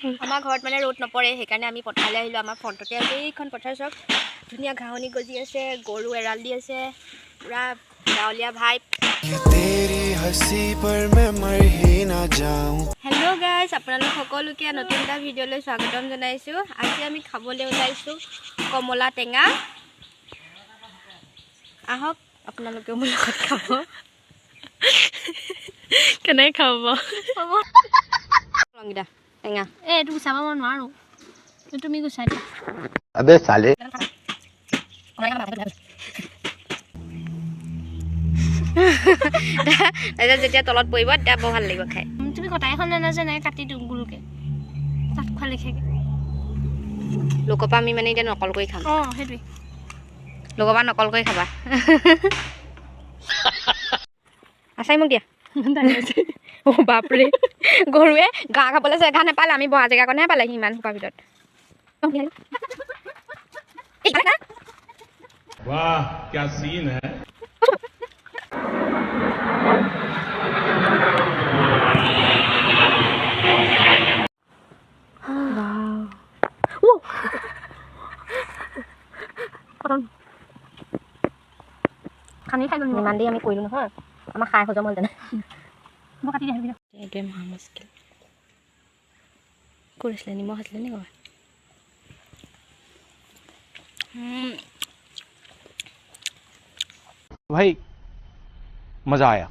আমাৰ ঘৰত মানে ৰ'দ নপৰে সেইকাৰণে আমি পথাৰলৈ আহিলোঁ আমাৰ ফ্ৰণ্টতে আছে এইখন পথাৰ চাওক ধুনীয়া ঘাঁহনি গজি আছে গৰু এৰাল দি আছে পুৰা গাঁৱলীয়া ভাইব হেল্ল' গাইজ আপোনালোক সকলোকে নতুন এটা ভিডিঅ'লৈ স্বাগতম জনাইছোঁ আজি আমি খাবলৈ ওলাইছোঁ কমলা টেঙা আহক আপোনালোকে মোৰ লগত খাব কেনেকৈ খাব ৰংগীতা টেঙা এইটো গুচাব মই নোৱাৰোঁ তুমি গুচাই দিয়া अबे साले তাৰপিছত যেতিয়া তলত পৰিব তেতিয়া বৰ ভাল লাগিব খাই তুমি কটাইখন নানাজে নাই কাটি দিওঁ গুৰুকে তাত খোৱা লিখাকে লোকৰ পৰা আমি মানে এতিয়া নকল কৰি খাম অঁ সেইটোৱে লোকৰ পৰা নকল কৰি খাবা আচাই মোক দিয়া অ' বাপৰে গৰুৱে ঘাঁহ খাবলৈ জেগা নাপালে আমি বহা জেগাকণহে পালেহি ইমান সোপাৰ ভিতৰত वाह क्या सीन है খানি খাই গ'লো ইমান দেৰি আমি কৰিলোঁ নহয় আমাৰ খাই হজম হ'ল তেনে মই কাটি দিয়া এইটোৱে মহা মুস্কিল কৰিছিলে নিমখ আছিলে নি ক'ৰবাত भाई मजा आया।